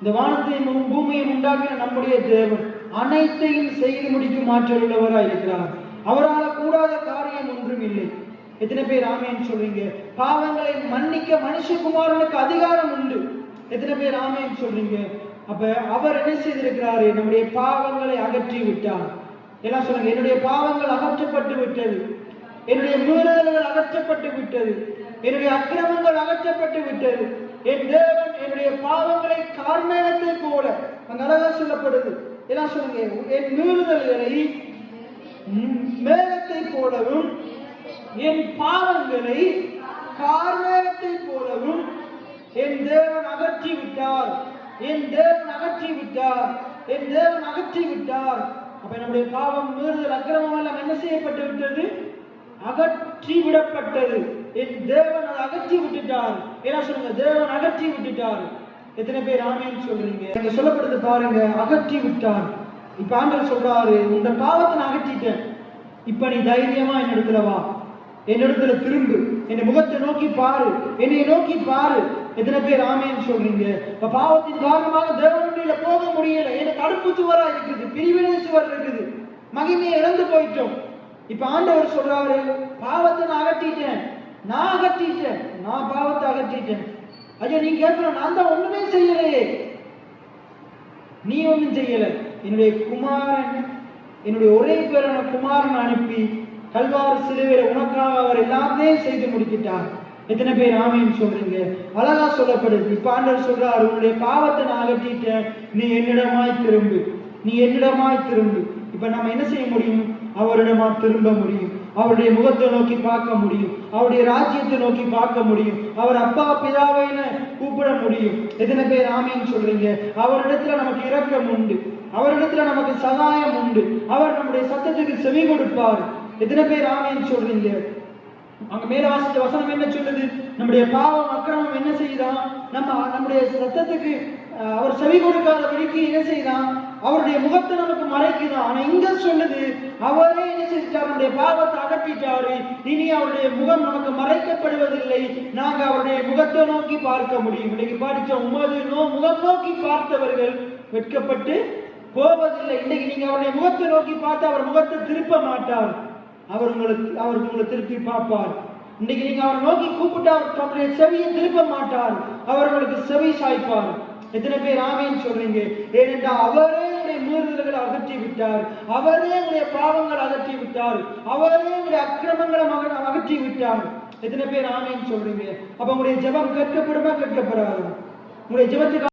இந்த வானத்தையும் பூமியையும் உண்டாக்கின நம்முடைய தேவன் அனைத்தையும் செய்து முடிக்கும் ஆற்றல் உள்ளவராய் இருக்கிறார். அவரால் கூடாத காரியம் ஒன்றும் இல்லை. எத்தனை பேர் ஆமேன்னு சொல்றீங்க? பாவங்களை மன்னிக்க மனுஷகுமாரனுக்கு அதிகாரம் உண்டு. எத்தனை பேர் ஆமேன்னு சொல்றீங்க? அப்ப அவர் என்ன செய்திருக்கிறாரு? நம்முடைய பாவங்களை அகற்றி விட்டார். எல்லாம் சொல்லுங்க, என்னுடைய பாவங்கள் அகற்றப்பட்டு விட்டது, என்னுடைய மீறல்கள் அகற்றப்பட்டு விட்டது, என்னுடைய அக்கிரமங்கள் அகற்றப்பட்டு விட்டது. என் தேவன் என்னுடைய பாவங்களை கார்மேகத்தை போல, அங்க அழகா சொல்லப்படுது. எல்லாம் சொல்லுங்க, என் மீறுதல்களை மேகத்தை போலவும் என் பாவங்களை கார்மேகத்தை போலவும் என் தேவன் அகற்றி விட்டார். என் தேவன் அகற்றி விட்டார். என் தேவன் அகற்றி விட்டார். அப்ப நம்முடைய பாவம், மீறுதல், அக்கிரமம் எல்லாம் என்ன செய்யப்பட்டு விட்டது? அகற்றி விடப்பட்டது. என் தேவன் அதை அகற்றி விட்டுட்டார். என்ன சொல்லுங்க? தேவன் அகற்றி விட்டுட்டார். எத்தனை பேர் ஆமேன்னு சொல்றீங்க? நீங்க சொல்லப்படுது பாருங்க, அகற்றி விட்டார். இப்ப ஆண்டவர் சொல்றாரு, இந்த பாவத்தை நான் அகற்றிட்டேன், இப்ப நீ தைரியமா என்னிடத்துல வா, என்னிடத்துல திரும்பு, என் முகத்தை நோக்கி பாரு, என்னை நோக்கி பாரு. எத்தனை பேர் ஆமேன்னு சொல்றீங்க? இப்ப பாவத்தின் காரணமாக தேவனுடைய போக முடியல, எனக்கு தடுப்பு சுவரா இருக்குது, பிரிவினை சுவர் இருக்குது, மகிமையை இழந்து போயிட்டோம். இப்ப ஆண்டவர் சொல்றாரு, பாவத்தை நான் அகற்றிட்டேன், நான் அகற்றிட்டேன், நான் பாவத்தை அகற்றிட்டேன். ஐயா நீ கேட்கணும், நான் தான் ஒண்ணுமே செய்யலையே. நீ ஒண்ணும் செய்யல. என்னுடைய குமாரன், என்னுடைய ஒரே பேரான குமாரன் அனுப்பி கல்வாரி சிலுவையில உனக்காக அவர் எல்லாத்தையும் செய்து முடிக்கிட்டார். எத்தனை பேர் ஆமேன்னு சொல்றீங்க? அழகா சொல்லப்படுது. இப்ப ஆண்டவர் சொல்றாரு, உன்னுடைய பாவத்தை நான் அகற்றிட்டேன், நீ என்னிடமாய் திரும்பு, நீ என்னிடமாய் திரும்பு. இப்ப நம்ம என்ன செய்ய முடியும்? அவரிடமா திரும்ப முடியும், அவருடைய முகத்தை நோக்கி பார்க்க முடியும், அவருடைய ராஜ்யத்தை நோக்கி பார்க்க முடியும், அவர் அப்பா பிதாவைன்னு கூப்பிட முடியும். எத்தனை பேர் ஆமேன்னு சொல்றீங்க? அவரிடத்துல நமக்கு இரக்கம் உண்டு, அவரிடத்துல நமக்கு சகாயம் உண்டு, அவர் நம்முடைய சத்தத்துக்கு செவி கொடுப்பார். எத்தனை பேர் ஆமேன்னு சொல்றீங்க? அங்க மேல வாசித்த வசனம் என்ன சொல்லுது? நம்முடைய பாவம், அக்கிரமம் என்ன செய்தான்? நம்முடைய சத்தத்துக்கு அவர் செவி கொடுக்காதபடிக்கு என்ன செய்தான்? அவருடைய முகத்தை நமக்கு மறைக்குதான். ஆனா இங்க சொல்லுது, அவரே என்ன செஞ்சார்? நம்முடைய பாவத்தை அகற்றிட்டாரு. இனி அவருடைய முகம் நமக்கு மறைக்கப்படுவதில்லை, நாங்க அவருடைய முகத்தை நோக்கி பார்க்க முடியும். இன்னைக்கு படிச்ச உமது முகம் நோக்கி பார்த்தவர்கள் வெட்கப்பட்டு போவதில்லை. இன்னைக்கு நீங்க அவருடைய முகத்தை நோக்கி பார்த்து அவர் முகத்தை திருப்ப மாட்டார், அவர் உங்களை திருப்பி பார்ப்பார். இன்னைக்கு நீங்க அவரை நோக்கி கூப்பிட்டு அவர் தன்னுடைய செவியை திருப்ப மாட்டார், அவர் உங்களுக்கு செவி சாய்ப்பார். எத்தனை பேர் ஆமேன்னு சொல்றீங்க? ஏனென்றால் அவரே உங்களுடைய மீறுதல்களை அகற்றி விட்டார், அவரே உங்களுடைய பாவங்களை அகற்றி விட்டார், அவரே உங்களுடைய அக்கிரமங்களை அகற்றி விட்டார். எத்தனை பேர் ஆமேன்னு சொல்றீங்க? அப்ப உங்களுடைய ஜெபம் கேட்கப்படுமா, கேட்கப்படாது? உங்களுடைய ஜெபத்துக்கு